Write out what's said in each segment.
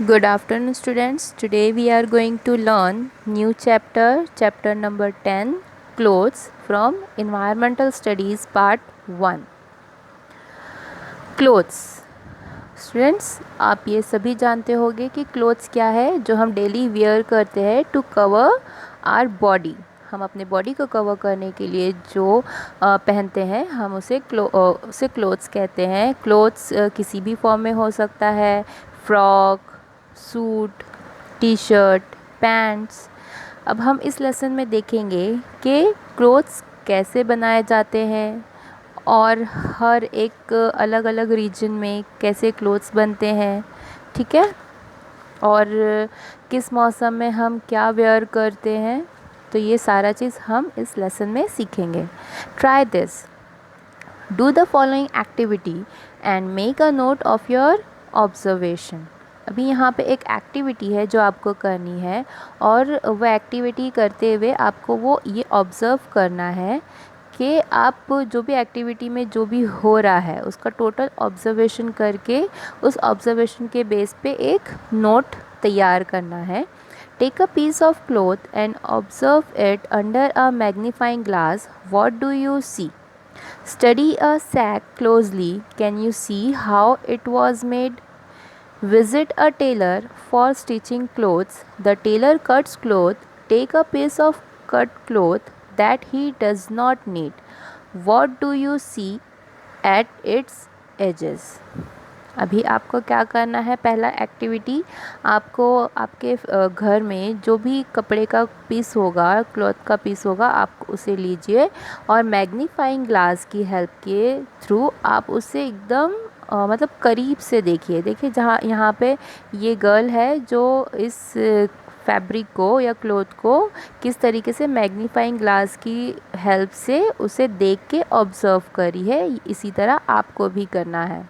Good afternoon students. Today we are going to learn new chapter number 10, clothes from Environmental Studies part 1. Clothes. Students, आप ये सभी जानते होंगे कि clothes क्या है, जो हम डेली वेयर करते हैं टू कवर आर बॉडी। हम अपने बॉडी को कवर करने के लिए जो पहनते हैं हम उसे क्लोथ्स कहते हैं। क्लोथ्स किसी भी फॉर्म में हो सकता है, frock, suit, T shirt, pants. अब हम इस लेसन में देखेंगे कि क्लोथ्स कैसे बनाए जाते हैं और हर एक अलग अलग रीजन में कैसे क्लोथ्स बनते हैं, ठीक है, और किस मौसम में हम क्या वेयर करते हैं। तो ये सारा चीज़ हम इस लेसन में सीखेंगे। Try this, do the following activity and make a note of your observation. अभी यहाँ पे एक एक्टिविटी है जो आपको करनी है और वह एक्टिविटी करते हुए आपको वो ये ऑब्ज़र्व करना है कि आप जो भी एक्टिविटी में जो भी हो रहा है उसका टोटल ऑब्जर्वेशन करके उस ऑब्जर्वेशन के बेस पे एक नोट तैयार करना है। Take a piece of cloth and observe it under a magnifying glass. What do you see? Study a sack closely. Can you see how it was made? Visit a tailor for stitching clothes. The tailor cuts cloth. Take a piece of cut cloth that he does not need. What do you see at its edges? अभी आपको क्या करना है, पहला activity, आपको आपके घर में जो भी कपड़े का पीस होगा, क्लॉथ का पीस होगा, आप उसे लीजिए और मैग्नीफाइंग ग्लास की हेल्प के थ्रू आप उसे एकदम मतलब करीब से देखिए जहाँ यहाँ पे ये गर्ल है जो इस फैब्रिक को या क्लॉथ को किस तरीके से मैग्नीफाइंग ग्लास की हेल्प से उसे देख के ऑब्ज़र्व करी है। इसी तरह आपको भी करना है।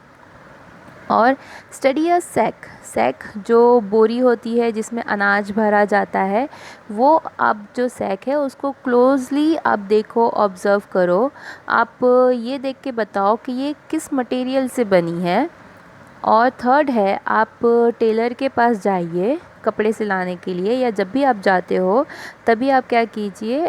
और स्टडी अ सैक जो बोरी होती है जिसमें अनाज भरा जाता है, वो आप जो सैक है उसको क्लोजली आप देखो, ऑब्ज़र्व करो। आप ये देख के बताओ कि ये किस मटेरियल से बनी है। और थर्ड है, आप टेलर के पास जाइए कपड़े सिलाने के लिए, या जब भी आप जाते हो तभी आप क्या कीजिए,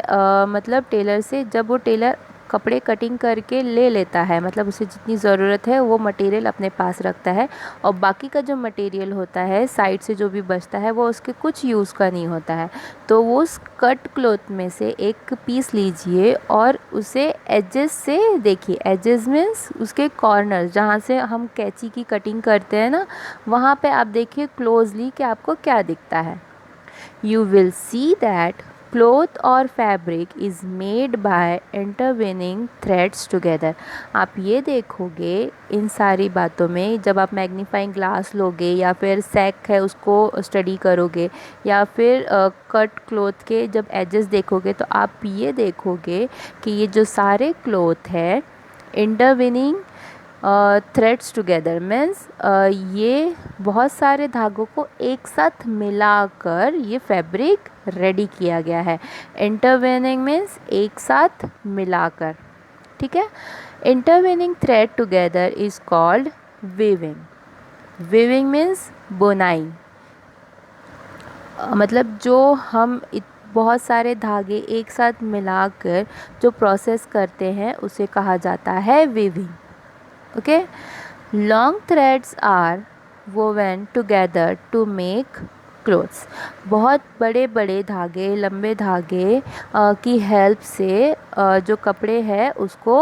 मतलब टेलर से जब वो टेलर कपड़े कटिंग करके ले लेता है, मतलब उसे जितनी ज़रूरत है वो मटेरियल अपने पास रखता है और बाकी का जो मटेरियल होता है साइड से जो भी बचता है वो उसके कुछ यूज़ का नहीं होता है। तो वो उस कट क्लॉथ में से एक पीस लीजिए और उसे एजेस से देखिए। एजेस मीन्स उसके कॉर्नर, जहाँ से हम कैंची की कटिंग करते हैं ना, वहाँ पे आप देखिए क्लोजली कि आपको क्या दिखता है। You will see that cloth or fabric is made by intertwining threads together. आप ये देखोगे इन सारी बातों में, जब आप मैग्नीफाइंग ग्लास लोगे या फिर सैक है उसको स्टडी करोगे या फिर कट क्लॉथ के जब एजेस देखोगे, तो आप ये देखोगे कि ये जो सारे क्लॉथ है इंटरविनिंग थ्रेड्स टुगेदर मीन्स ये बहुत सारे धागों को एक साथ मिलाकर ये फैब्रिक रेडी किया गया है। इंटरवेनिंग मीन्स एक साथ मिलाकर, ठीक है। Intervening thread together is called weaving. Weaving means बुनाई, मतलब जो हम बहुत सारे धागे एक साथ मिलाकर जो प्रोसेस करते हैं उसे कहा जाता है weaving. Okay, long threads are woven together to make clothes. बहुत बड़े बड़े धागे, लंबे धागे की हेल्प से जो कपड़े हैं उसको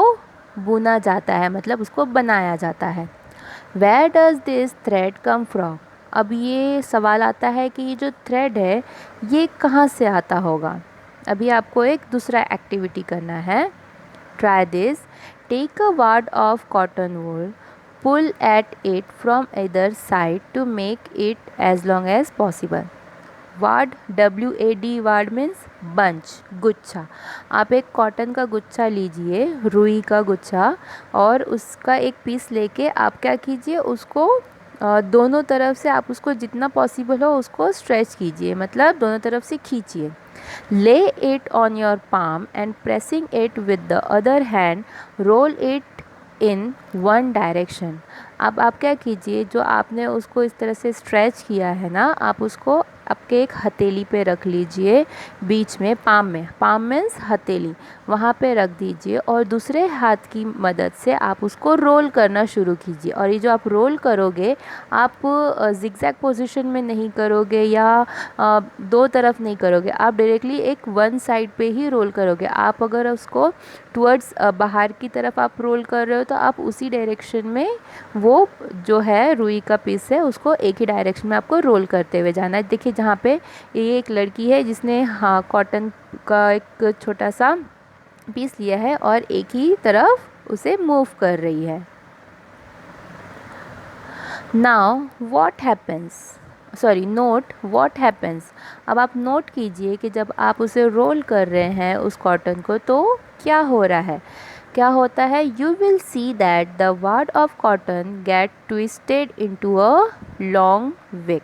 बुना जाता है, मतलब उसको बनाया जाता है। Where does this thread come from? अब ये सवाल आता है कि ये जो थ्रेड है ये कहाँ से आता होगा। अभी आपको एक दूसरा एक्टिविटी करना है। Try this. Take a wad of cotton wool. Pull at it from either side to make it as long as possible. Wad, WAD, wad means bunch, गुच्छा। आप एक कॉटन का गुच्छा लीजिए, रुई का गुच्छा, और उसका एक पीस लेके आप क्या कीजिए, उसको दोनों तरफ से आप उसको जितना पॉसिबल हो उसको स्ट्रेच कीजिए, मतलब दोनों तरफ से खींचिए। Lay it on your palm and pressing it with the other hand, roll it in one direction. अब आप क्या कीजिए, जो आपने उसको इस तरह से स्ट्रेच किया है ना, आप उसको आपके एक हथेली पे रख लीजिए, बीच में पाम मीन्स हथेली, वहाँ पे रख दीजिए और दूसरे हाथ की मदद से आप उसको रोल करना शुरू कीजिए। और ये जो आप रोल करोगे, आप जिगजैग पोजीशन में नहीं करोगे या दो तरफ नहीं करोगे, आप डायरेक्टली एक वन साइड पे ही रोल करोगे। आप अगर उसको टुवर्ड्स बाहर की तरफ आप रोल कर रहे हो तो आप उसी डायरेक्शन में वो जो है रुई का पीस है उसको एक ही डायरेक्शन में आपको रोल करते हुए जाना है। देखिए जहाँ पे ये एक लड़की है जिसने हाँ कॉटन का एक छोटा सा पीस लिया है और एक ही तरफ उसे मूव कर रही है। Now what happens, sorry note what happens. अब आप नोट कीजिए कि जब आप उसे रोल कर रहे हैं उस कॉटन को तो क्या हो रहा है, क्या होता है। You will see that the wad of cotton get twisted into a long wick.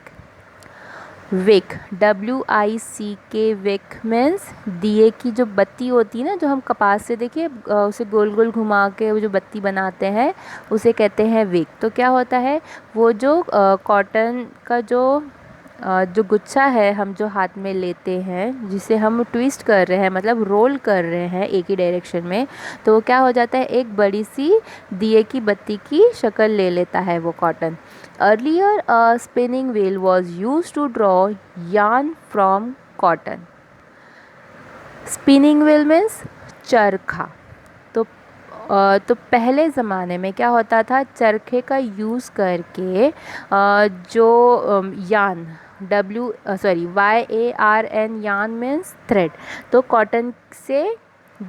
Wick, WICK, wick means दिए की जो बत्ती होती है ना, जो हम कपास से देखिए उसे गोल गोल घुमा के वो जो बत्ती बनाते हैं उसे कहते हैं विक। तो क्या होता है, वो जो कॉटन का जो गुच्छा है हम जो हाथ में लेते हैं, जिसे हम ट्विस्ट कर रहे हैं मतलब रोल कर रहे हैं एक ही डायरेक्शन में, तो वो क्या हो जाता है, एक बड़ी सी दिए की बत्ती की शक्ल ले लेता है वो cotton. Earlier a spinning wheel was use to draw yarn from cotton. Spinning wheel means charkha. तो पहले ज़माने में क्या होता था, चरखे का यूज़ करके जो यान YARN यान मीन्स थ्रेड, तो कॉटन से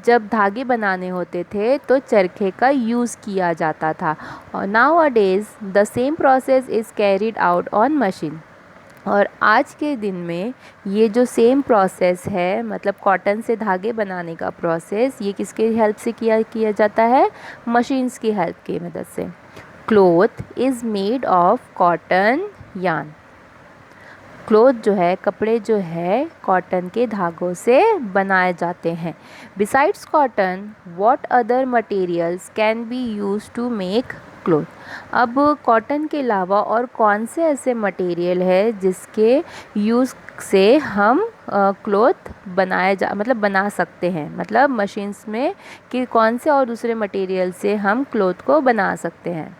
जब धागे बनाने होते थे तो चरखे का यूज़ किया जाता था। और now a days the same process is carried out on machine. और आज के दिन में ये जो सेम प्रोसेस है, मतलब कॉटन से धागे बनाने का प्रोसेस, ये किसके हेल्प से किया जाता है, मशीन्स की हेल्प की मदद से। Cloth is made of cotton yarn. Cloth जो है, कपड़े जो है, कॉटन के धागों से बनाए जाते हैं। Besides cotton what other materials can be use to make cloth. अब कॉटन के अलावा और कौन से ऐसे मटेरियल है जिसके यूज़ से हम क्लोथ बना सकते हैं, मतलब मशीन्स में कि कौन से और दूसरे मटेरियल से हम क्लोथ को बना सकते हैं।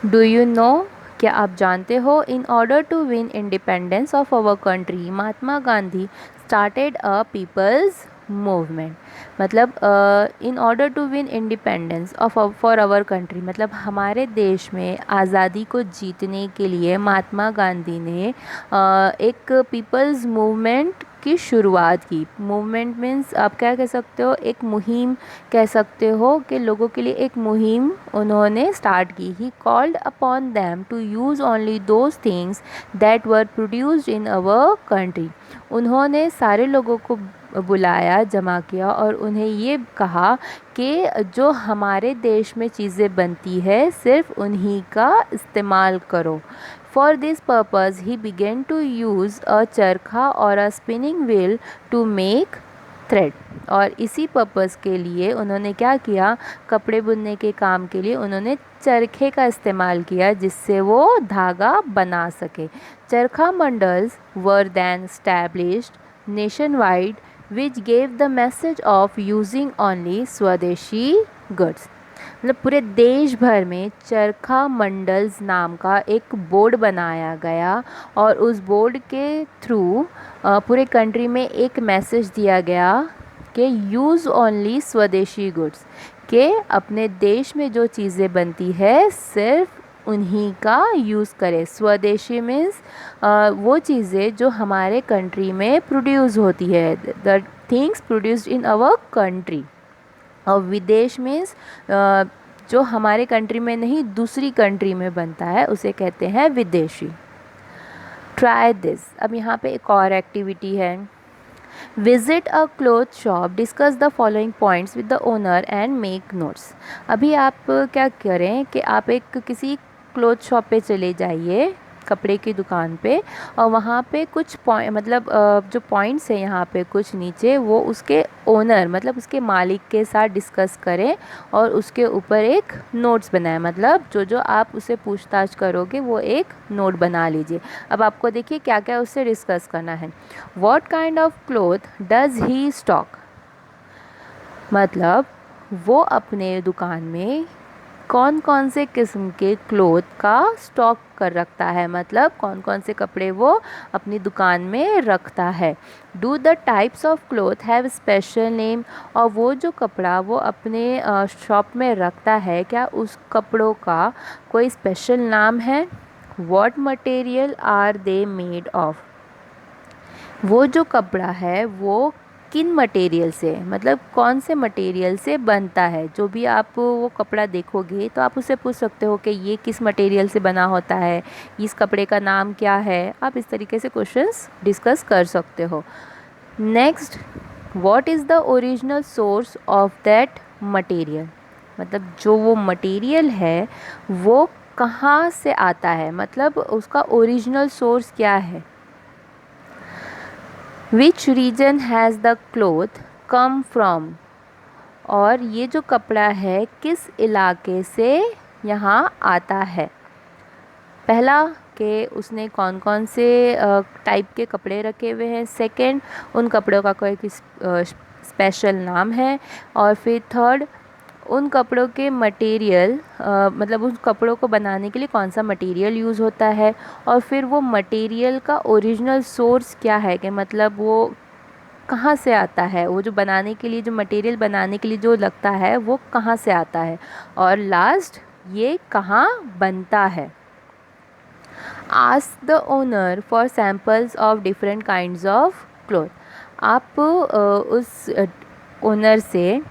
डू यू नो, क्या आप जानते हो, in order to win independence of our country Mahatma Gandhi started a people's movement. मतलब in order to win independence for our country, मतलब हमारे देश में आज़ादी को जीतने के लिए महात्मा गांधी ने एक पीपल्स मूवमेंट की शुरुआत की। मूवमेंट मीन्स आप क्या कह सकते हो, एक मुहिम कह सकते हो कि लोगों के लिए एक मुहिम उन्होंने स्टार्ट की। He called upon them to use only those things that were produced in our country. उन्होंने सारे लोगों को बुलाया, जमा किया और उन्हें ये कहा कि जो हमारे देश में चीज़ें बनती है सिर्फ उन्हीं का इस्तेमाल करो। For this purpose he began to use a charkha और a spinning wheel to make thread. और इसी पर्पज़ के लिए उन्होंने क्या किया, कपड़े बुनने के काम के लिए उन्होंने चरखे का इस्तेमाल किया जिससे वो धागा बना सके। Charkha mandals were then established nationwide which gave the message of using only स्वदेशी goods। मतलब पूरे देश भर में चरखा मंडल्स नाम का एक बोर्ड बनाया गया और उस बोर्ड के थ्रू पूरे कंट्री में एक मैसेज दिया गया कि यूज़ ओनली स्वदेशी गुड्स, कि अपने देश में जो चीज़ें बनती है सिर्फ उन्हीं का यूज़ करें। स्वदेशी मीन्स वो चीज़ें जो हमारे कंट्री में प्रोड्यूस होती है, the things produced in our country. और विदेश मीन्स जो हमारे कंट्री में नहीं दूसरी कंट्री में बनता है उसे कहते हैं विदेशी। ट्राई दिस, अब यहाँ पे एक और एक्टिविटी है। Visit a cloth shop, discuss the following points with the owner and make notes. अभी आप क्या करें कि आप एक किसी क्लोथ शॉप पे चले जाइए कपड़े की दुकान पे, और वहाँ पे कुछ मतलब जो पॉइंट्स हैं यहाँ पे कुछ नीचे, वो उसके ओनर मतलब उसके मालिक के साथ डिस्कस करें और उसके ऊपर एक नोट्स बनाए, मतलब जो जो आप उसे पूछताछ करोगे वो एक नोट बना लीजिए। अब आपको देखिए क्या क्या उससे डिस्कस करना है। What kind of cloth does he stock, मतलब वो अपने दुकान में कौन कौन से किस्म के क्लोथ का स्टॉक कर रखता है, मतलब कौन कौन से कपड़े वो अपनी दुकान में रखता है। Do the types of cloth have special name, और वो जो कपड़ा वो अपने शॉप में रखता है क्या उस कपड़ों का कोई स्पेशल नाम है। What material are they made of, वो जो कपड़ा है वो किन मटेरियल से, मतलब कौन से मटेरियल से बनता है। जो भी आप वो कपड़ा देखोगे तो आप उससे पूछ सकते हो कि ये किस मटेरियल से बना होता है, इस कपड़े का नाम क्या है। आप इस तरीके से क्वेश्चंस डिस्कस कर सकते हो। Next, what is the original source of that material, मतलब जो वो मटेरियल है वो कहाँ से आता है, मतलब उसका ओरिजिनल सोर्स क्या है। Which region has the cloth come from, और ये जो कपड़ा है किस इलाके से यहाँ आता है। पहला कि उसने कौन कौन से टाइप के कपड़े रखे हुए हैं। सेकंड, उन कपड़ों का कोई स्पेशल नाम है। और फिर थर्ड, उन कपड़ों के मटेरियल मतलब उन कपड़ों को बनाने के लिए कौन सा मटेरियल यूज़ होता है। और फिर वो मटेरियल का ओरिजिनल सोर्स क्या है, कि मतलब वो कहाँ से आता है, वो जो बनाने के लिए जो मटेरियल बनाने के लिए जो लगता है वो कहाँ से आता है। और लास्ट, ये कहाँ बनता है। Ask the owner for samples of different kinds of cloth, आप उस ओनर से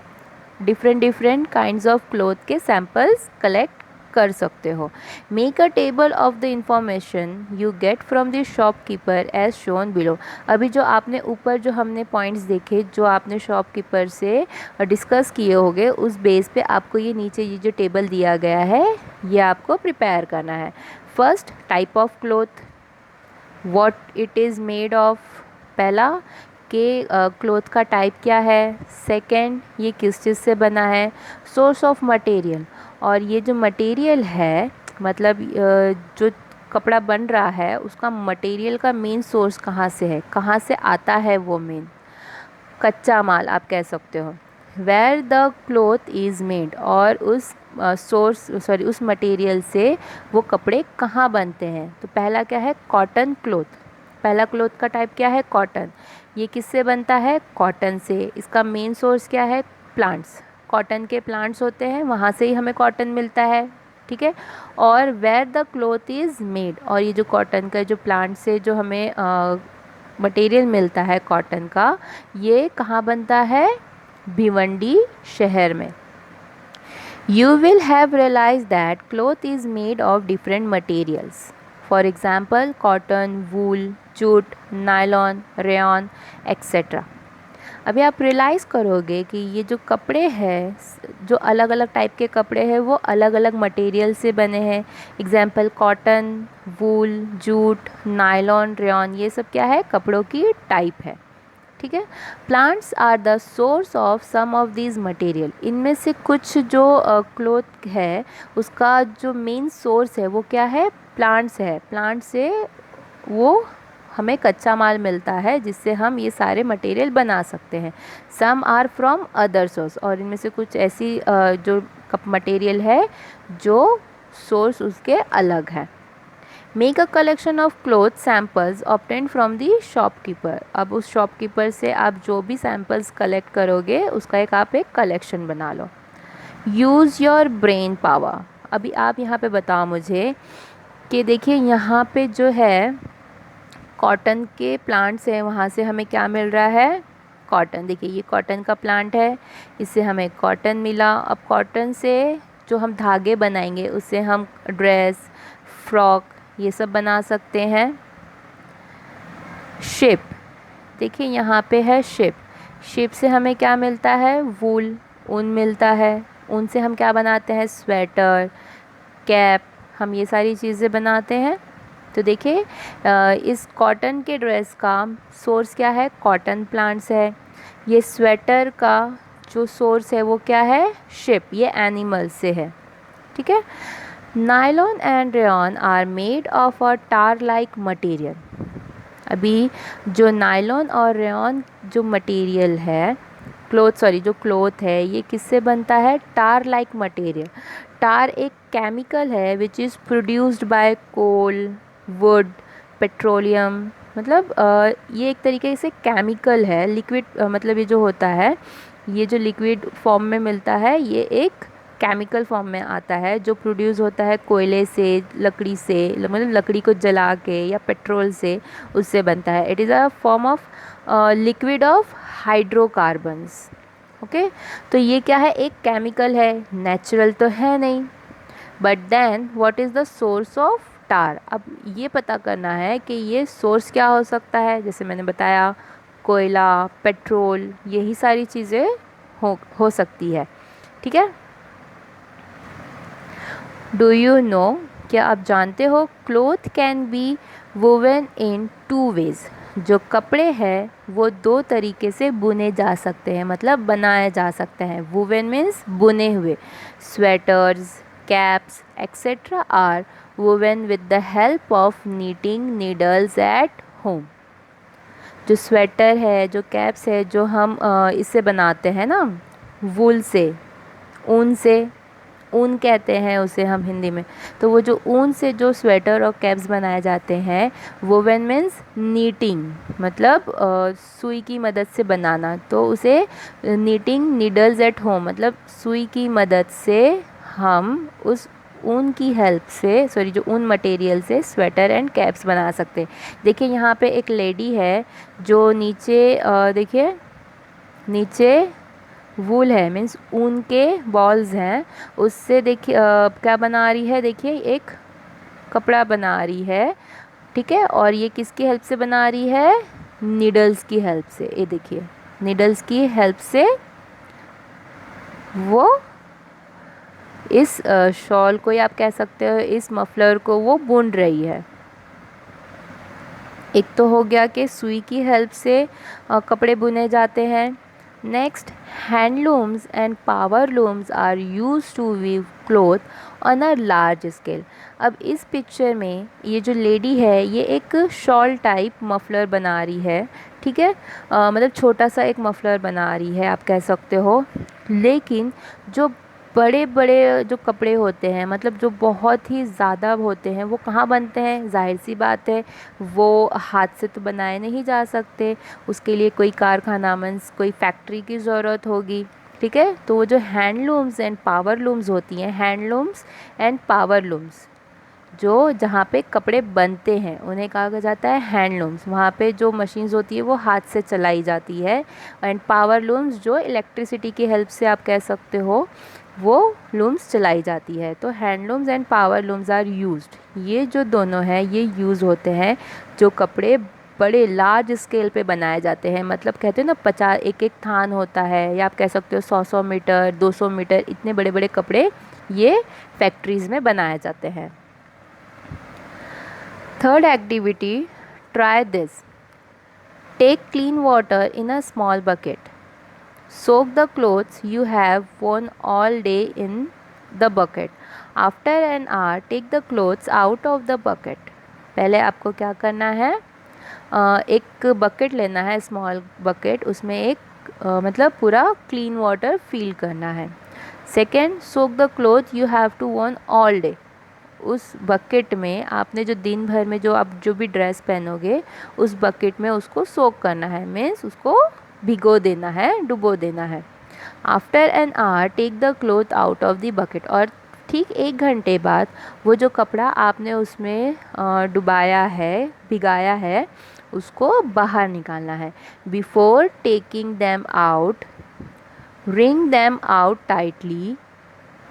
डिफरेंट काइंड्स ऑफ क्लोथ के सैम्पल्स कलेक्ट कर सकते हो। Make a table of the information you get from the shopkeeper as shown below, अभी जो आपने ऊपर जो हमने पॉइंट्स देखे जो आपने शॉपकीपर से डिस्कस किए होंगे, उस बेस पे आपको ये नीचे ये जो टेबल दिया गया है ये आपको प्रिपेयर करना है। First, type of cloth, what it is made of, पहला कि क्लोथ का टाइप क्या है। सेकंड, ये किस चीज़ से बना है। सोर्स ऑफ मटेरियल, और ये जो मटेरियल है मतलब जो कपड़ा बन रहा है उसका मटेरियल का मेन सोर्स कहाँ से है, कहाँ से आता है वो मेन कच्चा माल आप कह सकते हो। Where the cloth is made, और उस उस मटेरियल से वो कपड़े कहाँ बनते हैं। तो पहला क्या है, कॉटन क्लोथ, पहला क्लोथ का टाइप क्या है, कॉटन। ये किससे बनता है, कॉटन से। इसका मेन सोर्स क्या है, प्लांट्स, कॉटन के प्लांट्स होते हैं वहाँ से ही हमें कॉटन मिलता है, ठीक है। और where the cloth is made, और ये जो कॉटन का जो प्लांट से जो हमें मटेरियल मिलता है कॉटन का, ये कहाँ बनता है, भिवंडी शहर में। You will have realized that cloth is made of different materials. For example, cotton, wool, jute, nylon, rayon, etc. अभी आप रियलाइज़ करोगे कि ये जो कपड़े हैं, जो अलग अलग टाइप के कपड़े हैं वो अलग अलग मटेरियल से बने हैं। एग्जाम्पल, कॉटन, वूल, जूट, नायलॉन, रेयॉन, ये सब क्या है, कपड़ों की टाइप है, ठीक है। Plants are the source of some of these material, इनमें से कुछ जो क्लोथ है उसका जो मेन सोर्स है वो क्या है, प्लांट्स है। प्लांट से वो हमें कच्चा माल मिलता है जिससे हम ये सारे मटेरियल बना सकते हैं। Some are from other source, और इनमें से कुछ ऐसी जो मटेरियल है जो सोर्स उसके अलग है। Make a collection of cloth samples obtained from the shopkeeper, अब उस शॉपकीपर से आप जो भी सैम्पल्स कलेक्ट करोगे उसका आप एक कलेक्शन बना लो। यूज़ योर ब्रेन पावर, अभी आप यहाँ पे बताओ मुझे कि देखिए यहाँ पे जो है कॉटन के प्लांट्स हैं, वहाँ से हमें क्या मिल रहा है, कॉटन। देखिए ये कॉटन का प्लांट है, इससे हमें कॉटन मिला। अब कॉटन से जो हम धागे बनाएंगे उससे हम ड्रेस, फ्रॉक, ये सब बना सकते हैं। शिप, देखिए यहाँ पे है शिप, शिप से हमें क्या मिलता है, वूल, ऊन मिलता है। ऊन से हम क्या बनाते हैं, स्वेटर, कैप, हम ये सारी चीज़ें बनाते हैं। तो देखिए इस कॉटन के ड्रेस का सोर्स क्या है, कॉटन प्लांट्स है। ये स्वेटर का जो सोर्स है वो क्या है, शिप, ये एनिमल से है, ठीक है। Nylon and rayon are made of a tar like material. अभी जो नायलॉन और रेयॉन जो मटेरियल है, जो क्लोथ है, ये किससे बनता है, टार लाइक मटेरियल। टार एक केमिकल है which is produced by coal, wood, petroleum. मतलब ये एक तरीके से केमिकल है, लिक्विड मतलब ये जो होता है, ये जो लिक्विड फॉर्म में मिलता है, ये एक केमिकल फॉर्म में आता है जो प्रोड्यूस होता है कोयले से, लकड़ी से, मतलब लकड़ी को जला के या पेट्रोल से, उससे बनता है। It is a form of liquid of hydrocarbons. Okay, तो ये क्या है, एक केमिकल है, नेचुरल तो है नहीं। But then what is the source of tar. अब ये पता करना है कि ये सोर्स क्या हो सकता है। जैसे मैंने बताया, कोयला, पेट्रोल, यही सारी चीज़ें हो सकती है, ठीक है। डू यू नो, क्या आप जानते हो, cloth can be woven in two ways. जो कपड़े हैं वो दो तरीके से बुने जा सकते हैं, मतलब बनाए जा सकते हैं। वोवन मीन्स बुने हुए। Sweaters, caps etcetera are woven with the help of knitting needles at home. जो स्वेटर है, जो कैप्स है, जो हम इससे बनाते हैं ना, वूल से, ऊन से, ऊन कहते हैं उसे हम हिंदी में। तो वो जो ऊन से जो स्वेटर और कैप्स बनाए जाते हैं, वोवेन मीन्स नीटिंग, मतलब सुई की मदद से बनाना, तो उसे नीटिंग नीडल्स एट होम, मतलब सुई की मदद से हम उस ऊन की हेल्प से, जो ऊन मटेरियल से स्वेटर एंड कैप्स बना सकते हैं। देखिए यहाँ पे एक लेडी है जो नीचे देखिए, नीचे वूल है, मीन्स ऊन के बॉल्स हैं, उससे देखिए क्या बना रही है, देखिए एक कपड़ा बना रही है, ठीक है। और ये किसकी हेल्प से बना रही है, नीडल्स की हेल्प से। ये देखिए, नीडल्स की हेल्प से वो इस शॉल को, या आप कह सकते हो इस मफलर को, वो बुन रही है। एक तो हो गया कि सुई की हेल्प से कपड़े बुने जाते हैं। Next, handlooms and power looms are use to weave cloth on a large scale. अब इस पिक्चर में ये जो लेडी है, ये एक शॉल टाइप मफलर बना रही है, ठीक है। मतलब छोटा सा एक मफलर बना रही है, आप कह सकते हो। लेकिन जो बड़े बड़े जो कपड़े होते हैं, मतलब जो बहुत ही ज़्यादा होते हैं, वो कहाँ बनते हैं, जाहिर सी बात है, वो हाथ से तो बनाए नहीं जा सकते। उसके लिए कोई कारखाना, मीन्स कोई फैक्ट्री की ज़रूरत होगी, ठीक है। तो वो जो हैंडलूम्स एंड पावर लूम्स होती हैं, हैंडलूम्स एंड पावर लूम्स, जो जहाँ पे कपड़े बनते हैं उन्हें कहा जाता है हैंडलूम्स। वहाँ पे जो मशीन्स होती है वो हाथ से चलाई जाती है। एंड पावर लूम्स जो इलेक्ट्रिसिटी की हेल्प से, आप कह सकते हो, वो लूम्स चलाई जाती है। तो handlooms and power looms are used, ये जो दोनों हैं ये यूज़ होते हैं जो कपड़े बड़े लार्ज स्केल पे बनाए जाते हैं। मतलब कहते हैं ना, 50 एक एक थान होता है, या आप कह सकते हो 100 मीटर, 200 मीटर, इतने बड़े बड़े कपड़े ये फैक्ट्रीज़ में बनाए जाते हैं। Third activity, try this. Take clean water in a small bucket. Soak the clothes you have worn all day in the bucket. After an hour, take the clothes out of the bucket. पहले आपको क्या करना है, एक bucket लेना है, small bucket, उसमें एक मतलब पूरा क्लीन वाटर फिल करना है। Second, soak the cloth you have to worn all day. उस बकेट में आपने जो दिन भर में जो आप जो भी ड्रेस पहनोगे, उस बकेट में उसको सोक करना है, मीन्स उसको भिगो देना है, डुबो देना है। After an hour, take the cloth out of the bucket. और ठीक 1 घंटे बाद वो जो कपड़ा आपने उसमें डुबाया है, भिगाया है, उसको बाहर निकालना है। Before taking them out, wring them out tightly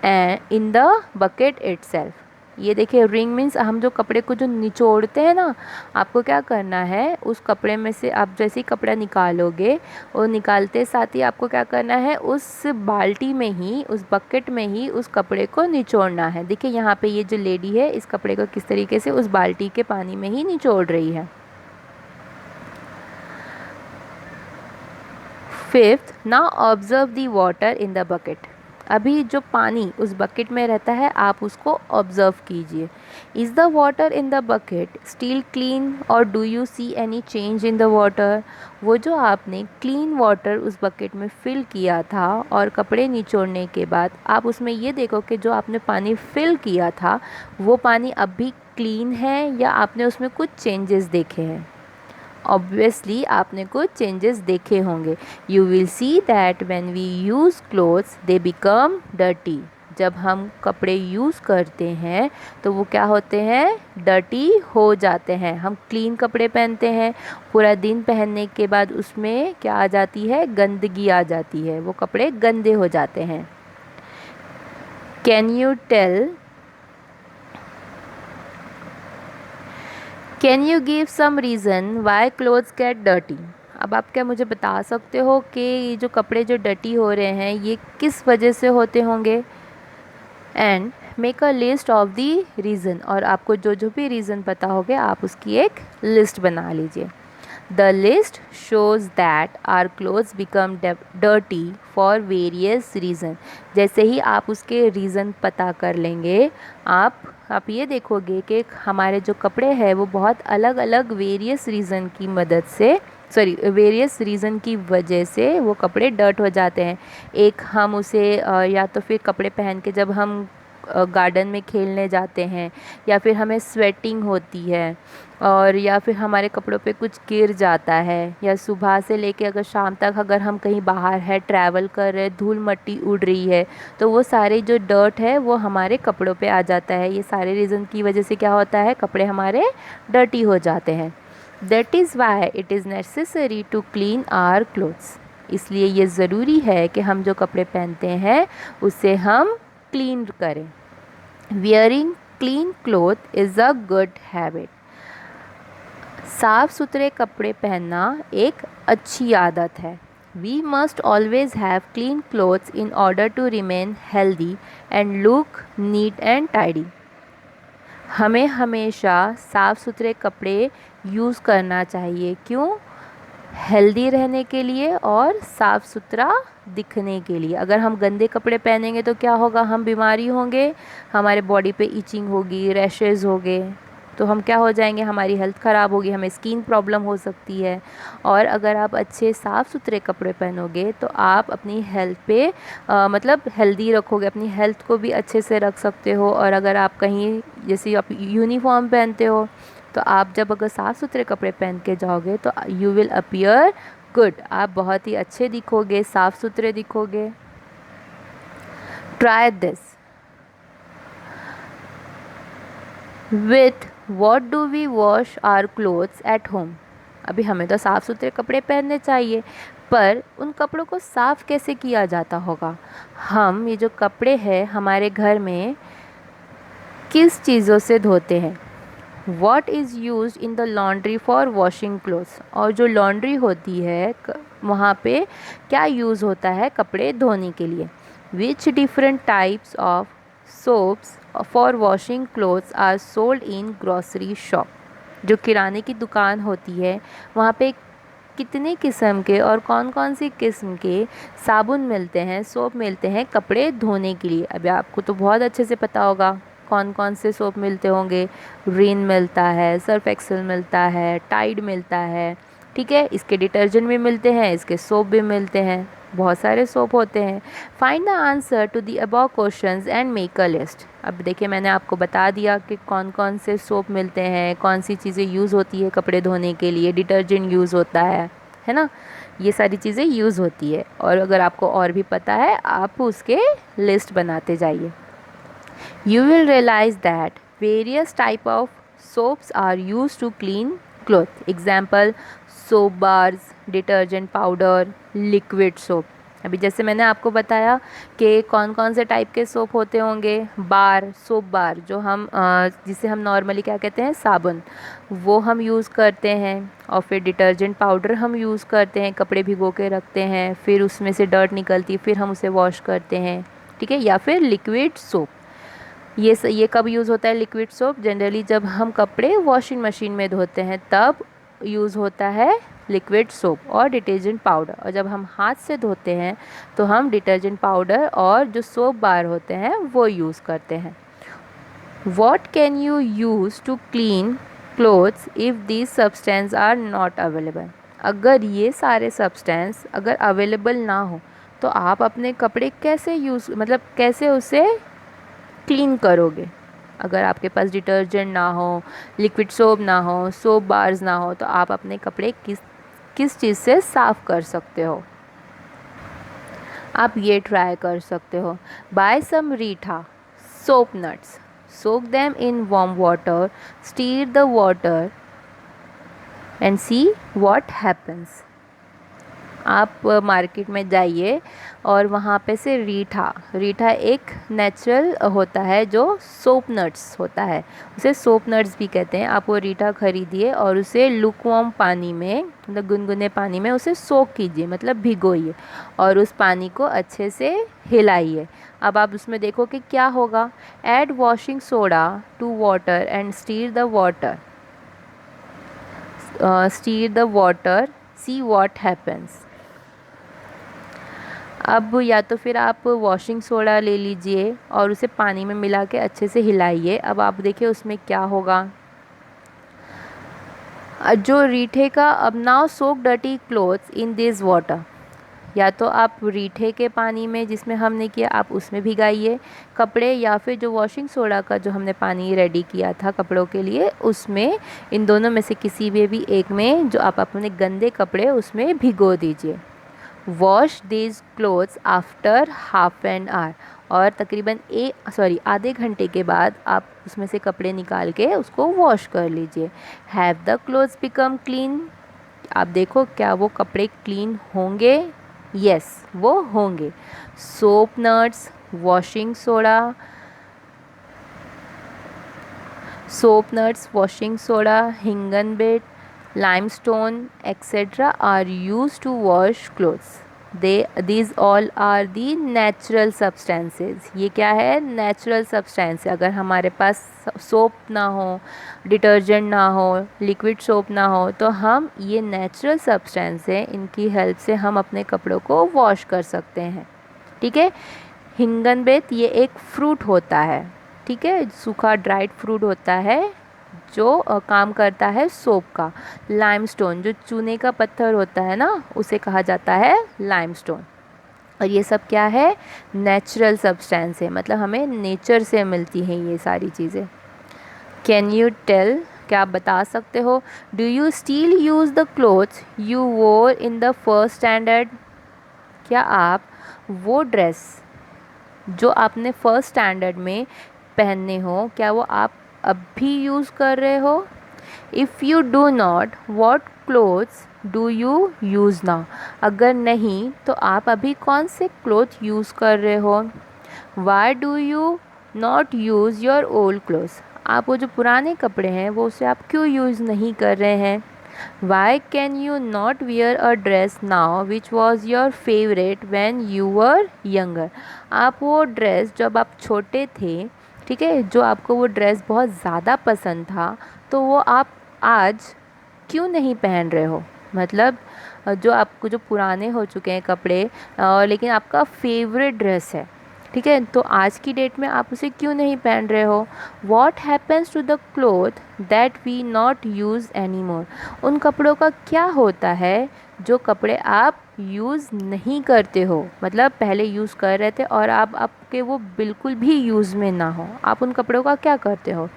and in the bucket itself। ये देखिए रिंग मीन्स हम जो कपड़े को जो निचोड़ते हैं ना, आपको क्या करना है, उस कपड़े में से आप जैसे ही कपड़ा निकालोगे और निकालते साथ ही आपको क्या करना है, उस बाल्टी में ही, उस बकेट में ही उस कपड़े को निचोड़ना है। देखिए यहाँ पे ये जो लेडी है इस कपड़े को किस तरीके से उस बाल्टी के पानी में ही निचोड़ रही है। Fifth, now observe the water in the bucket. अभी जो पानी उस बकेट में रहता है आप उसको ऑब्जर्व कीजिए। Is the water in the bucket still clean और do you see any change in the water. वो जो आपने क्लीन वाटर उस बकेट में फिल किया था और कपड़े निचोड़ने के बाद आप उसमें ये देखो कि जो आपने पानी फिल किया था वो पानी अब भी क्लीन है या आपने उसमें कुछ चेंजेस देखे हैं। ऑब्वियसली आपने कुछ चेंजेस देखे होंगे। You will see that when we use clothes they become dirty. जब हम कपड़े यूज़ करते हैं तो वो क्या होते हैं, डर्टी हो जाते हैं। हम क्लीन कपड़े पहनते हैं, पूरा दिन पहनने के बाद उसमें क्या आ जाती है, गंदगी आ जाती है, वो कपड़े गंदे हो जाते हैं। Can you give some reason why clothes get dirty. अब आप क्या मुझे बता सकते हो कि ये जो कपड़े जो डर्टी हो रहे हैं ये किस वजह से होते होंगे। And make a list of the reason, और आपको जो जो भी रीज़न पता होगे आप उसकी एक लिस्ट बना लीजिए। The list shows that are clothes become dirty for various reason. जैसे ही आप उसके रीज़न पता कर लेंगे आप ये देखोगे कि हमारे जो कपड़े हैं वो बहुत अलग अलग वेरियस रीज़न की मदद से वेरियस रीज़न की वजह से वो कपड़े डर्ट हो जाते हैं। एक हम उसे या तो फिर कपड़े पहन के जब हम गार्डन में खेलने जाते हैं या फिर हमें स्वेटिंग होती है और या फिर हमारे कपड़ों पे कुछ गिर जाता है, या सुबह से लेके अगर शाम तक अगर हम कहीं बाहर है ट्रैवल कर रहे, धूल मिट्टी उड़ रही है तो वो सारे जो डर्ट है वो हमारे कपड़ों पे आ जाता है। ये सारे रीज़न की वजह से क्या होता है, कपड़े हमारे डर्टी हो जाते हैं। That is why it is necessary to clean our clothes. इसलिए ये ज़रूरी है कि हम जो कपड़े पहनते हैं उसे हम क्लीन करें। Wearing clean cloth is a good habit. साफ़ सुथरे कपड़े पहनना एक अच्छी आदत है। We must always have clean clothes in order to remain healthy and look neat and tidy. हमें हमेशा साफ़ सुथरे कपड़े यूज़ करना चाहिए। क्यों? हेल्दी रहने के लिए और साफ़ सुथरा दिखने के लिए। अगर हम गंदे कपड़े पहनेंगे तो क्या होगा, हम बीमारी होंगे, हमारे बॉडी पे इचिंग होगी, रैशेज़ होंगे, तो हम क्या हो जाएंगे, हमारी हेल्थ ख़राब होगी, हमें स्किन प्रॉब्लम हो सकती है। और अगर आप अच्छे साफ़ सुथरे कपड़े पहनोगे तो आप अपनी हेल्थ पे मतलब हेल्दी रखोगे, अपनी हेल्थ को भी अच्छे से रख सकते हो। और अगर आप कहीं जैसे आप यूनिफॉर्म पहनते हो तो आप जब अगर साफ़ सुथरे कपड़े पहन के जाओगे तो यू विल अपीयर गुड, आप बहुत ही अच्छे दिखोगे, साफ़ सुथरे दिखोगे। Try this. With what do we wash our clothes at home. अभी हमें तो साफ़ सुथरे कपड़े पहनने चाहिए, पर उन कपड़ों को साफ़ कैसे किया जाता होगा। हम ये जो कपड़े हैं हमारे घर में किस चीज़ों से धोते हैं। What is used in the laundry for washing clothes। और जो लॉन्ड्री होती है वहाँ पे क्या यूज़ होता है कपड़े धोने के लिए। Which different types of soaps for washing clothes are sold in grocery shop। जो किराने की दुकान होती है वहाँ पे कितने किस्म के और कौन कौन सी किस्म के साबुन मिलते हैं, सोप मिलते हैं कपड़े धोने के लिए। अभी आपको तो बहुत अच्छे से पता होगा कौन कौन से सोप मिलते होंगे। रिन मिलता है, सर्फ एक्सेल मिलता है, टाइड मिलता है, ठीक है। इसके डिटर्जेंट भी मिलते हैं, इसके सोप भी मिलते हैं, बहुत सारे सोप होते हैं। Find the answer to the above questions and make a list. अब देखिए मैंने आपको बता दिया कि कौन कौन से सोप मिलते हैं, कौन सी चीज़ें यूज़ होती है कपड़े धोने के लिए, डिटर्जेंट यूज़ होता है ना, ये सारी चीज़ें यूज़ होती है। और अगर आपको और भी पता है आप उसके लिस्ट बनाते जाइए। You will realize that various type of soaps are used to clean cloth. Example, soap bars, detergent powder, liquid soap. अभी जैसे मैंने आपको बताया कि कौन कौन से टाइप के सोप होते होंगे। बार, सोप बार, जो हम जिसे हम नॉर्मली क्या कहते हैं, साबुन, वो हम यूज़ करते हैं। और फिर डिटर्जेंट पाउडर हम यूज़ करते हैं, कपड़े भिगो के रखते हैं, फिर उसमें से डर्ट निकलती है, फिर हम उसे वॉश करते हैं, ठीक है। या फिर लिक्विड सोप, ये कब यूज़ होता है लिक्विड सोप? जनरली जब हम कपड़े वॉशिंग मशीन में धोते हैं तब यूज़ होता है लिक्विड सोप और डिटर्जेंट पाउडर। और जब हम हाथ से धोते हैं तो हम डिटर्जेंट पाउडर और जो सोप बार होते हैं वो यूज़ करते हैं। What can you use to clean clothes if these substances are not available? अगर ये सारे सब्सटेंस अगर अवेलेबल ना हो तो आप अपने कपड़े कैसे कैसे उसे क्लीन करोगे? अगर आपके पास डिटर्जेंट ना हो, लिक्विड सोप ना हो, सोप बार्स ना हो, तो आप अपने कपड़े किस चीज़ से साफ़ कर सकते हो? आप ये ट्राई कर सकते हो। Buy some reetha soap nuts, soak them in warm water, stir the water and see what happens. आप मार्केट में जाइए और वहाँ पे से रीठा एक नेचुरल होता है जो सोप नट्स होता है, उसे सोप नट्स भी कहते हैं। आप वो रीठा खरीदिए और उसे लुकवार्म पानी में, मतलब गुनगुने पानी में उसे सोक कीजिए, मतलब भिगोइए, और उस पानी को अच्छे से हिलाइए। अब आप उसमें देखो कि क्या होगा। Add washing soda to water and stir the water, see what happens. अब या तो फिर आप वॉशिंग सोडा ले लीजिए और उसे पानी में मिला के अच्छे से हिलाइए। अब आप देखिए उसमें क्या होगा। जो रीठे का, अब now soak dirty clothes in this water, या तो आप रीठे के पानी में जिसमें हमने किया आप उसमें भिगाइए कपड़े, या फिर जो वॉशिंग सोडा का जो हमने पानी रेडी किया था कपड़ों के लिए उसमें, इन दोनों में से किसी भी एक में जो आप अपने गंदे कपड़े उसमें भिगो दीजिए। Wash these clothes after half an hour, और तकरीबन आधे घंटे के बाद आप उसमें से कपड़े निकाल के उसको वॉश कर लीजिए। Have the clothes become clean, आप देखो क्या वो कपड़े क्लीन होंगे? यस, वो होंगे। सोप नट्स, वॉशिंग सोडा, हिंगनबेट, limestone etc. are used to wash clothes. These all are the natural substances. ये क्या है? Natural substance. अगर हमारे पास सोप ना हो, डिटर्जेंट ना हो, लिक्विड सोप ना हो, तो हम ये नेचुरल सब्सटेंस है, इनकी हेल्प से हम अपने कपड़ों को वॉश कर सकते हैं, ठीक है। हिंगनबेट ये एक फ्रूट होता है, ठीक है, सूखा ड्राइड फ्रूट होता है जो काम करता है सोप का। लाइमस्टोन जो चूने का पत्थर होता है ना, उसे कहा जाता है लाइमस्टोन। और ये सब क्या है? नेचुरल सब्सटेंस है, मतलब हमें नेचर से मिलती हैं ये सारी चीज़ें। कैन यू टेल, क्या आप बता सकते हो? Do you still use the clothes you वोर इन द फर्स्ट स्टैंडर्ड, क्या आप वो ड्रेस जो आपने फर्स्ट स्टैंडर्ड में पहनने हो, क्या वो आप अब भी यूज़ कर रहे हो? If you do not, what clothes do you use now, अगर नहीं तो आप अभी कौन से क्लोथ यूज़ कर रहे हो? Why do you not use your old clothes, आप वो जो पुराने कपड़े हैं वो उसे आप क्यों यूज़ नहीं कर रहे हैं? Why can you not wear a dress now which was your favourite when you were younger, आप वो ड्रेस जब आप छोटे थे, ठीक है, जो आपको वो ड्रेस बहुत ज़्यादा पसंद था, तो वो आप आज क्यों नहीं पहन रहे हो? मतलब जो आपको जो पुराने हो चुके हैं कपड़े, लेकिन आपका फेवरेट ड्रेस है, ठीक है, तो आज की डेट में आप उसे क्यों नहीं पहन रहे हो? What happens to the cloth that we not use any more, उन कपड़ों का क्या होता है जो कपड़े आप यूज़ नहीं करते हो, मतलब पहले यूज़ कर रहे थे और आप आपके वो बिल्कुल भी यूज़ में ना हो, आप उन कपड़ों का क्या करते हो?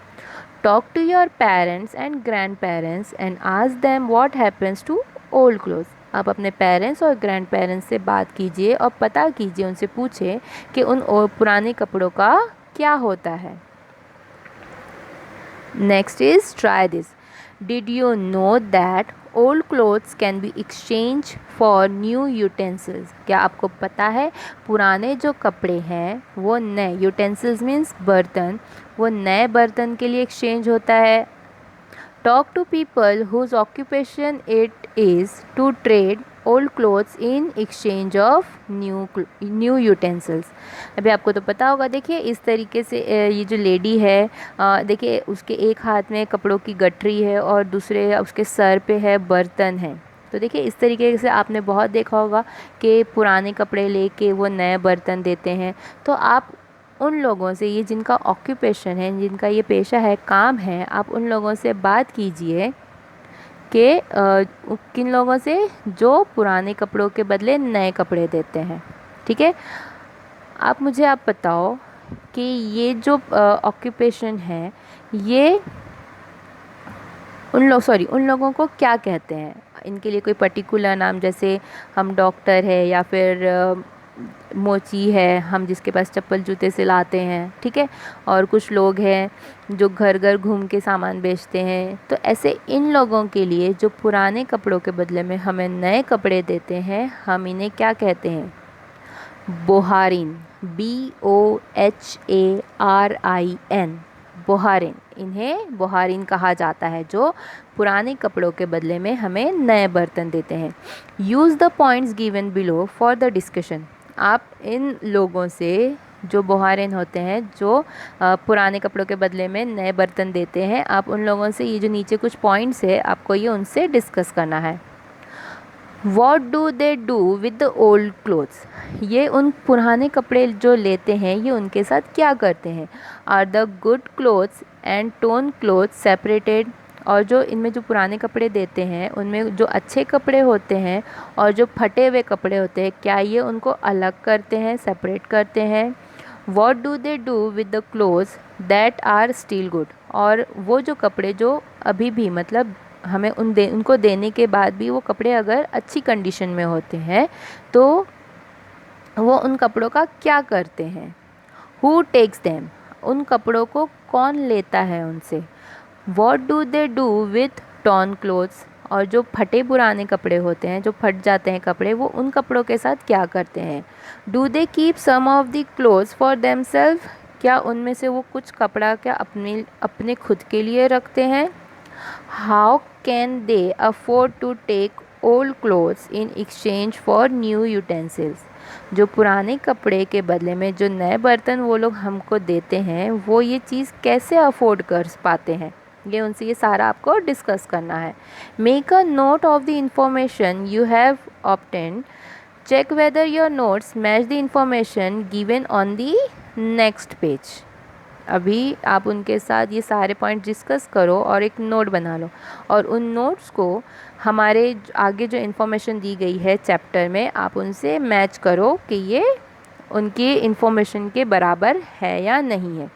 Talk to your parents and grand parents and ask them what happens to old clothes, आप अपने पेरेंट्स और ग्रैंड पेरेंट्स से बात कीजिए और पता कीजिए, उनसे पूछें कि उन पुराने कपड़ों का क्या होता है। Next is try this, Did you know that old clothes can be exchanged for new utensils? क्या आपको पता है पुराने जो कपड़े हैं वो नए, यूटेंसिल्स मीन्स बर्तन, वो नए बर्तन के लिए एक्सचेंज होता है। Talk to people whose occupation it is to trade old clothes in exchange of new utensils। अभी आपको तो पता होगा, देखिए इस तरीके से ये जो लेडी है, देखिए उसके एक हाथ में कपड़ों की गठरी है और दूसरे उसके सर पे है बर्तन है। तो देखिए इस तरीके से आपने बहुत देखा होगा कि पुराने कपड़े लेके वो नए बर्तन देते हैं। तो आप उन लोगों से, ये जिनका ऑक्यूपेशन है, जिनका ये पेशा है, काम है, आप उन लोगों से बात कीजिए कि किन लोगों से, जो पुराने कपड़ों के बदले नए कपड़े देते हैं। ठीक है, आप बताओ कि ये जो ऑक्यूपेशन है ये उन लोगों को क्या कहते हैं। इनके लिए कोई पर्टिकुलर नाम, जैसे हम डॉक्टर है या फिर मोची है, हम जिसके पास चप्पल जूते सिलाते हैं, ठीक है, और कुछ लोग हैं जो घर घर घूम के सामान बेचते हैं। तो ऐसे इन लोगों के लिए जो पुराने कपड़ों के बदले में हमें नए कपड़े देते हैं, हम इन्हें क्या कहते हैं? बोहारिन, BOHARIN, बोहारिन। इन्हें बोहारिन कहा जाता है, जो पुराने कपड़ों के बदले में हमें नए बर्तन देते हैं। Use the points given below for the discussion. आप इन लोगों से, जो बोहारिन होते हैं, जो पुराने कपड़ों के बदले में नए बर्तन देते हैं, आप उन लोगों से ये जो नीचे कुछ पॉइंट्स है, आपको ये उनसे डिस्कस करना है। What do they do with the old clothes? ये उन पुराने कपड़े जो लेते हैं, ये उनके साथ क्या करते हैं? Are the good clothes and torn clothes separated? और जो इनमें जो पुराने कपड़े देते हैं, उनमें जो अच्छे कपड़े होते हैं और जो फटे हुए कपड़े होते हैं, क्या ये उनको अलग करते हैं, सेपरेट करते हैं? What do they do with the clothes that are still good? और वो जो कपड़े जो अभी भी, मतलब हमें उनको देने के बाद भी वो कपड़े अगर अच्छी कंडीशन में होते हैं, तो वो उन कपड़ों का क्या करते हैं? Who takes them? उन कपड़ों को कौन लेता है उनसे? What do they do with torn clothes? और जो फटे पुराने कपड़े होते हैं, जो फट जाते हैं कपड़े, वो उन कपड़ों के साथ क्या करते हैं? Do they keep some of the clothes for themselves? क्या उनमें से वो कुछ कपड़ा क्या अपने खुद के लिए रखते हैं? How can they afford to take old clothes in exchange for new utensils? जो पुराने कपड़े के बदले में जो नए बर्तन वो लोग हमको देते हैं, वो ये चीज़ कैसे अफोर्ड कर पाते हैं? ये उनसे ये सारा आपको डिस्कस करना है। Make a note of the information you have obtained. Check whether your notes match the information given on the next page. अभी आप उनके साथ ये सारे पॉइंट डिस्कस करो और एक नोट बना लो, और उन नोट्स को हमारे आगे जो इन्फॉर्मेशन दी गई है चैप्टर में, आप उनसे मैच करो कि ये उनकी इन्फॉर्मेशन के बराबर है या नहीं है।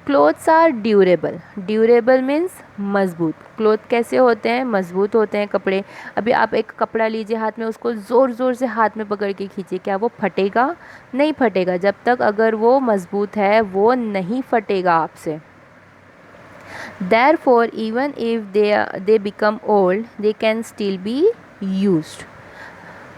Clothes are durable. Durable means मज़बूत। क्लोथ कैसे होते हैं? मज़बूत होते हैं कपड़े। अभी आप एक कपड़ा लीजिए हाथ में, उसको ज़ोर ज़ोर से हाथ में पकड़ के खींचिए, क्या वो फटेगा? नहीं फटेगा। जब तक अगर वो मज़बूत है, वो नहीं फटेगा आपसे। Therefore, even if they become old, they can still be used।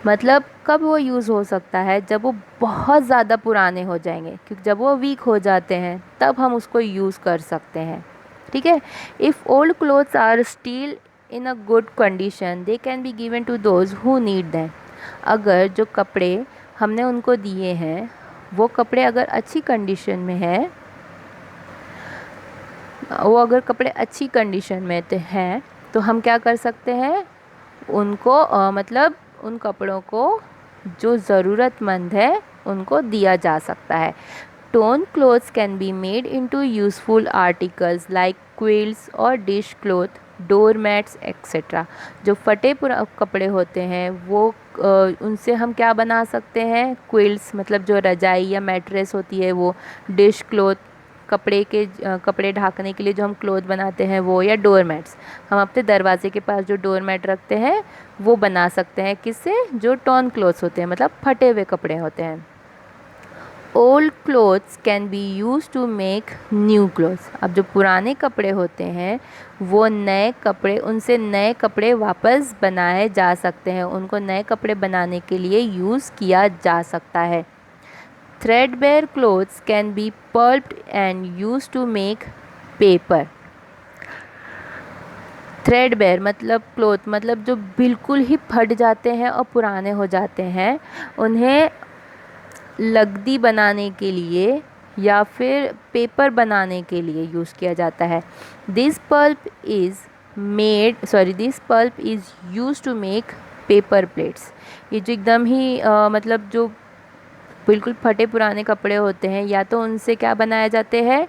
मतलब कब वो यूज़ हो सकता है? जब वो बहुत ज़्यादा पुराने हो जाएंगे, क्योंकि जब वो वीक हो जाते हैं तब हम उसको यूज़ कर सकते हैं। ठीक है। If old clothes are still in a good condition, they can be given to those who need them. अगर जो कपड़े हमने उनको दिए हैं, वो कपड़े अगर अच्छी कंडीशन में है, वो अगर कपड़े अच्छी कंडीशन में हैं, तो हम क्या कर सकते हैं? उनको मतलब उन कपड़ों को जो ज़रूरतमंद है उनको दिया जा सकता है। Torn clothes can be made into useful articles like quilts और dish cloth, door mats etcetera. जो फटे कपड़े होते हैं, वो उनसे हम क्या बना सकते हैं? क्विल्ट्स, मतलब जो रजाई या मैट्रेस होती है वो, डिश क्लोथ, कपड़े ढाकने के लिए जो हम क्लोथ बनाते हैं वो, या डोर मैट्स, हम अपने दरवाजे के पास जो डोर मैट रखते हैं वो बना सकते हैं। किससे? जो टॉर्न क्लोथ्स होते हैं, मतलब फटे हुए कपड़े होते हैं। Old clothes can be use to make new clothes. अब जो पुराने कपड़े होते हैं वो नए कपड़े, उनसे नए कपड़े वापस बनाए जा सकते हैं, उनको नए कपड़े बनाने के लिए यूज़ किया जा सकता है। Threadbare clothes can be pulped and use to make paper. Threadbare मतलब क्लोथ, मतलब जो बिल्कुल ही फट जाते हैं और पुराने हो जाते हैं, उन्हें लकड़ी बनाने के लिए या फिर पेपर बनाने के लिए यूज़ किया जाता है। This pulp is use to make paper plates. ये जो एकदम ही मतलब जो बिल्कुल फटे पुराने कपड़े होते हैं, या तो उनसे क्या बनाए जाते हैं,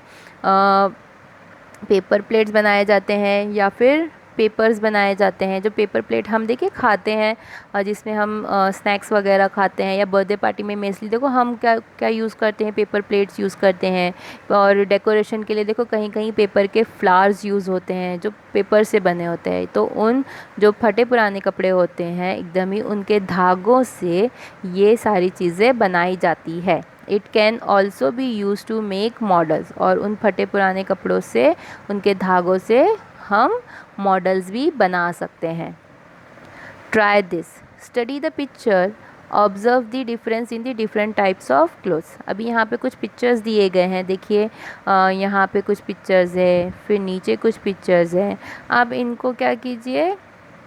पेपर प्लेट्स बनाए जाते हैं या फिर पेपर्स बनाए जाते हैं। जो पेपर प्लेट हम देखिए खाते हैं और जिसमें हम स्नैक्स वगैरह खाते हैं, या बर्थडे पार्टी में मेनली देखो हम क्या क्या यूज़ करते हैं, पेपर प्लेट्स यूज़ करते हैं। और डेकोरेशन के लिए देखो कहीं कहीं पेपर के फ्लावर्स यूज़ होते हैं जो पेपर से बने होते हैं। तो उन जो फटे पुराने कपड़े होते हैं एकदम ही उनके धागों से ये सारी चीज़ें बनाई जाती है। It can also be use to make models. और उन फटे पुराने कपड़ों से, उनके धागों से हम मॉडल्स भी बना सकते हैं। Try this, study the picture, observe the difference in the different types of clothes. अभी यहाँ पे कुछ पिक्चर्स दिए गए हैं, देखिए यहाँ पे कुछ पिक्चर्स है, फिर नीचे कुछ पिक्चर्स हैं। आप इनको क्या कीजिए,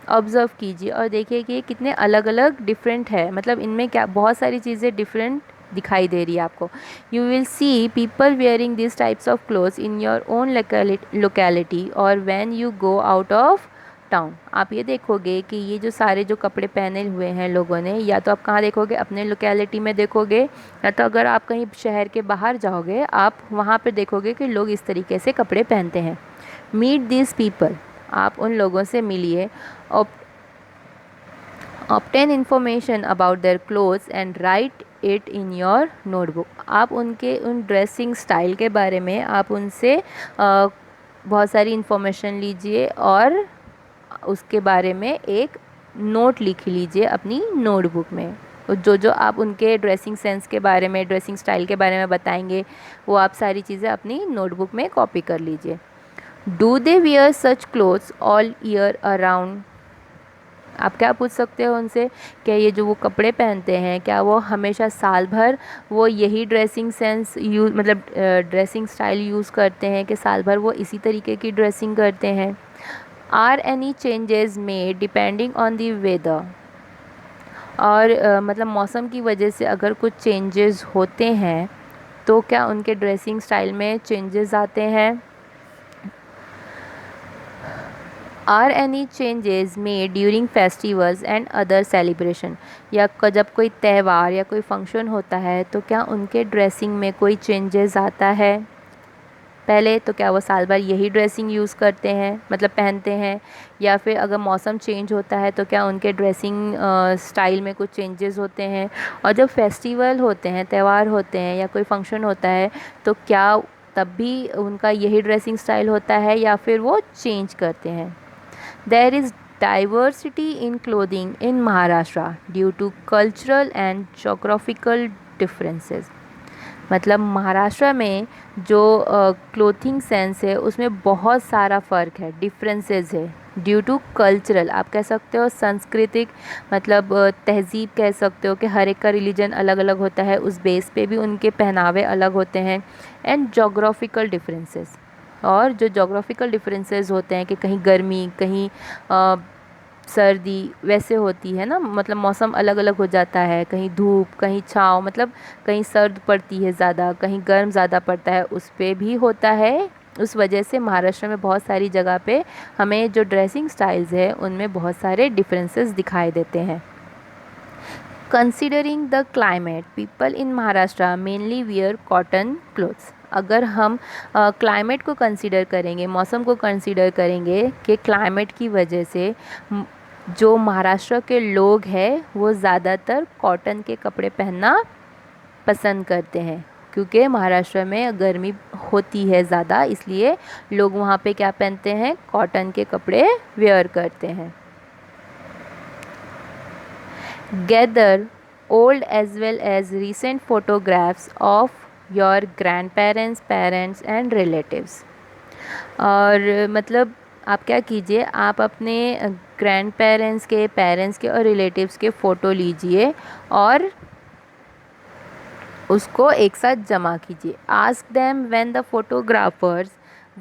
ऑब्ज़र्व कीजिए और देखिए कि ये कितने अलग अलग डिफरेंट है, मतलब इनमें क्या बहुत सारी चीज़ें डिफरेंट दिखाई दे रही है आपको। You will see people wearing this types of clothes in your own locality और when you go out of town. आप ये देखोगे कि ये जो सारे जो कपड़े पहने हुए हैं लोगों ने, या तो आप कहाँ देखोगे, अपने लोकेलिटी में देखोगे, या तो अगर आप कहीं शहर के बाहर जाओगे आप वहाँ पे देखोगे कि लोग इस तरीके से कपड़े पहनते हैं। मीट दिस पीपल, आप उन लोगों से मिलिए। Obtain information about their clothes and right it in your notebook. आप उनके उन ड्रेसिंग स्टाइल के बारे में आप उनसे बहुत सारी इन्फॉर्मेशन लीजिए और उसके बारे में एक नोट लिख लीजिए अपनी नोटबुक में। जो जो आप उनके ड्रेसिंग सेंस के बारे में, ड्रेसिंग स्टाइल के बारे में बताएंगे, वो आप सारी चीज़ें अपनी नोटबुक में कॉपी कर लीजिए। Do they wear such clothes all year around. आप क्या पूछ सकते हो उनसे, क्या ये जो वो कपड़े पहनते हैं क्या वो हमेशा साल भर वो यही ड्रेसिंग सेंस यूज मतलब ड्रेसिंग स्टाइल यूज़ करते हैं, कि साल भर वो इसी तरीके की ड्रेसिंग करते हैं। Are any changes made depending on the weather. और मतलब मौसम की वजह से अगर कुछ चेंजेस होते हैं तो क्या उनके ड्रेसिंग स्टाइल में चेंजेस आते हैं। Are any changes made during festivals and other celebration. या जब कोई त्यौहार या कोई फंक्शन होता है तो क्या उनके ड्रेसिंग में कोई चेंजेस आता है। पहले तो क्या वो साल भर यही ड्रेसिंग यूज़ करते हैं, मतलब पहनते हैं, या फिर अगर मौसम चेंज होता है तो क्या उनके ड्रेसिंग स्टाइल में कुछ चेंजेस होते हैं। और जब फेस्टिवल होते हैं, त्यौहार होते हैं या कोई फंक्शन होता है तो क्या तब भी उनका यही ड्रेसिंग स्टाइल होता है या फिर वो चेंज करते हैं। There is diversity in clothing in Maharashtra due to cultural and geographical differences। मतलब महाराष्ट्र में जो क्लोथिंग सेंस है उसमें बहुत सारा फ़र्क है, डिफरेंसेस है। ड्यू टू कल्चरल, आप कह सकते हो सांस्कृतिक, मतलब तहज़ीब कह सकते हो कि हर एक का रिलीजन अलग अलग होता है, उस बेस पे भी उनके पहनावे अलग होते हैं। एंड जोग्राफिकल डिफरेंसेस, और जो जोग्राफिकल डिफरेंसेस होते हैं कि कहीं गर्मी कहीं सर्दी वैसे होती है ना, मतलब मौसम अलग अलग हो जाता है, कहीं धूप कहीं छाँव, मतलब कहीं सर्द पड़ती है ज़्यादा, कहीं गर्म ज़्यादा पड़ता है, उस पे भी होता है। उस वजह से महाराष्ट्र में बहुत सारी जगह पे हमें जो ड्रेसिंग स्टाइल्स है उनमें बहुत सारे डिफरेंसेस दिखाई देते हैं। Considering the climate, people in Maharashtra mainly wear cotton clothes. अगर हम क्लाइमेट को कंसीडर करेंगे, मौसम को कंसीडर करेंगे कि क्लाइमेट की वजह से जो महाराष्ट्र के लोग हैं वो ज़्यादातर कॉटन के कपड़े पहनना पसंद करते हैं, क्योंकि महाराष्ट्र में गर्मी होती है ज़्यादा, इसलिए लोग वहाँ पे क्या पहनते हैं, कॉटन के कपड़े वेयर करते हैं। Gather old as well as recent photographs of your grandparents, parents and relatives. और मतलब आप क्या कीजिए, आप अपने ग्रैंड पेरेंट्स के, पेरेंट्स के और रिलेटिव्स के फ़ोटो लीजिए और उसको एक साथ जमा कीजिए. Ask them when the photographers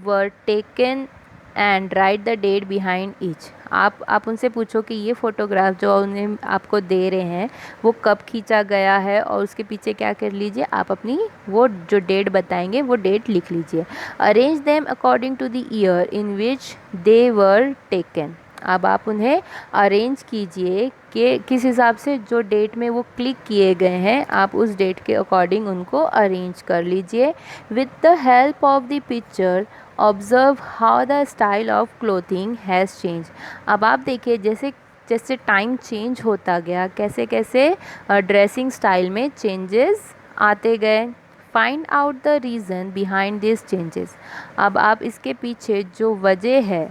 were taken and write the date behind each. आप उनसे पूछो कि ये फ़ोटोग्राफ जो उन्हें आपको दे रहे हैं वो कब खींचा गया है, और उसके पीछे क्या कर लीजिए, आप अपनी वो जो डेट बताएंगे वो डेट लिख लीजिए. Arrange them according to the year in which they were taken. अब आप उन्हें अरेंज कीजिए कि किस हिसाब से जो डेट में वो क्लिक किए गए हैं, आप उस डेट के अकॉर्डिंग उनको अरेंज कर लीजिए. With the help of the picture observe how the style of clothing has change. अब आप देखिए जैसे जैसे टाइम चेंज होता गया, कैसे कैसे ड्रेसिंग स्टाइल में चेंजेस आते गए. Find out the reason behind this changes. अब आप इसके पीछे जो वजह है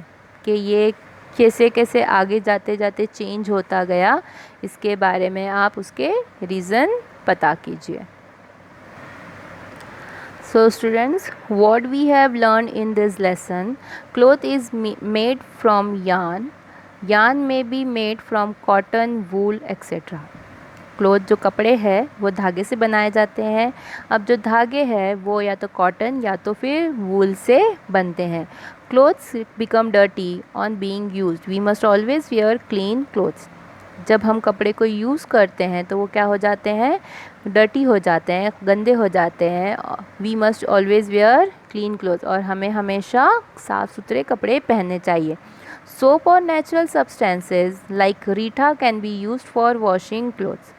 कि ये कैसे कैसे आगे जाते जाते चेंज होता गया, इसके बारे में आप उसके रीज़न पता कीजिए. So students, what we have learned in this lesson, cloth is made from yarn. Yarn may be made from cotton, wool, etc. Cloth जो कपड़े हैं वो धागे से बनाए जाते हैं. अब जो धागे हैं वो या तो कॉटन या तो फिर वूल से बनते हैं. Clothes become dirty on being used. We must always wear clean clothes. जब हम कपड़े को यूज़ करते हैं तो वो क्या हो जाते हैं, डर्टी हो जाते हैं, गंदे हो जाते हैं. We must always wear clean clothes. और हमें हमेशा साफ़ सुथरे कपड़े पहनने चाहिए. सोप और natural substances like Reetha can be used for washing clothes.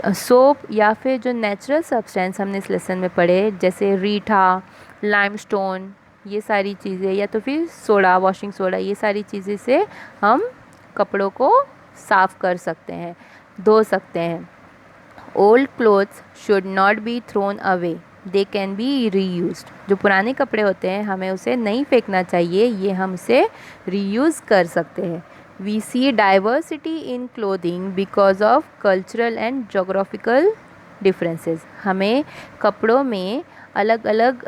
Soap या फिर जो नेचुरल सब्सटेंस हमने इस लेसन में पढ़े, जैसे रीठा, लाइमस्टोन, ये सारी चीज़ें, या तो फिर सोडा, वॉशिंग सोडा, ये सारी चीज़ें से हम कपड़ों को साफ़ कर सकते हैं, धो सकते हैं. Old clothes should not be thrown away, they can B reused. जो पुराने कपड़े होते हैं हमें उसे नहीं फेंकना चाहिए, ये हम उसे रीयूज़ कर सकते हैं. We see diversity in clothing because of cultural and geographical differences. हमें कपड़ों में अलग अलग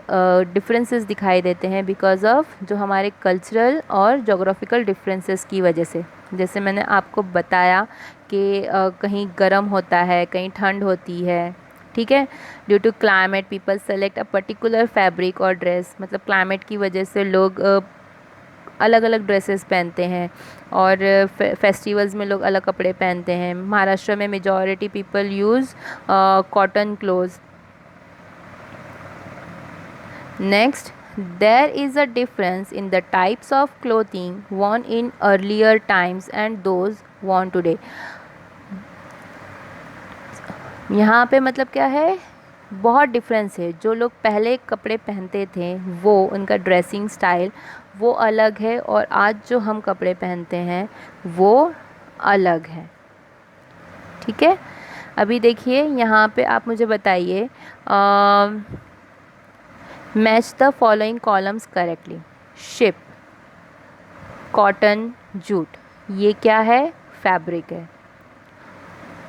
डिफरेंसेस दिखाई देते हैं बिकॉज ऑफ जो हमारे कल्चरल और जोग्राफिकल डिफरेंसेस की वजह से. जैसे मैंने आपको बताया कि कहीं गर्म होता है, कहीं ठंड होती है, ठीक है. Due to climate people select a particular fabric और ड्रेस. मतलब क्लाइमेट की वजह से लोग अलग अलग ड्रेसेस पहनते हैं और फेस्टिवल्स में लोग अलग कपड़े पहनते हैं. महाराष्ट्र में majority people use cotton clothes. Next, there is a difference in the types of clothing worn in earlier times and those worn today. यहाँ पे मतलब क्या है, बहुत डिफरेंस है. जो लोग पहले कपड़े पहनते थे वो उनका ड्रेसिंग स्टाइल वो अलग है, और आज जो हम कपड़े पहनते हैं वो अलग है, ठीक है. अभी देखिए यहाँ पे आप मुझे बताइए, match the following columns correctly. Ship, cotton, jute, ये क्या है, फैब्रिक है.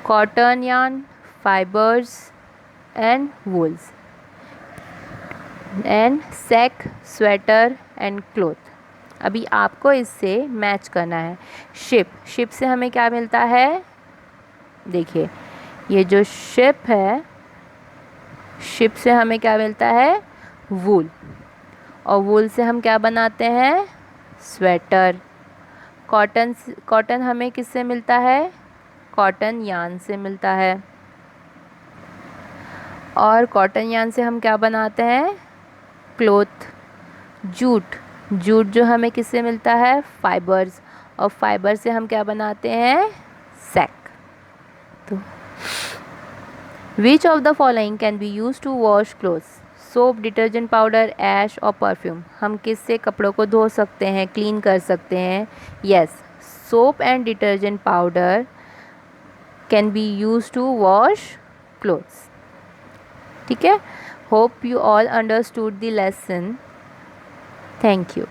Cotton yarn, fibres and wools. and sack, sweater and cloth. अभी आपको इससे मैच करना है. शिप, शिप से हमें क्या मिलता है, देखिए ये जो शिप है, शिप से हमें क्या मिलता है, वूल. और वूल से हम क्या बनाते हैं, स्वेटर. कॉटन, कॉटन हमें किससे मिलता है, कॉटन यार्न से मिलता है. और कॉटन यार्न से हम क्या बनाते हैं, क्लोथ. जूट, जूट जो हमें किससे मिलता है, फाइबर्स. और फाइबर से हम क्या बनाते हैं, सैक. तो which of the following can be use to wash clothes. Soap, detergent powder, ash और परफ्यूम. हम किससे कपड़ों को धो सकते हैं, क्लीन कर सकते हैं. Yes, soap and detergent powder can be use to wash clothes. ठीक है. Hope you all understood the lesson. Thank you.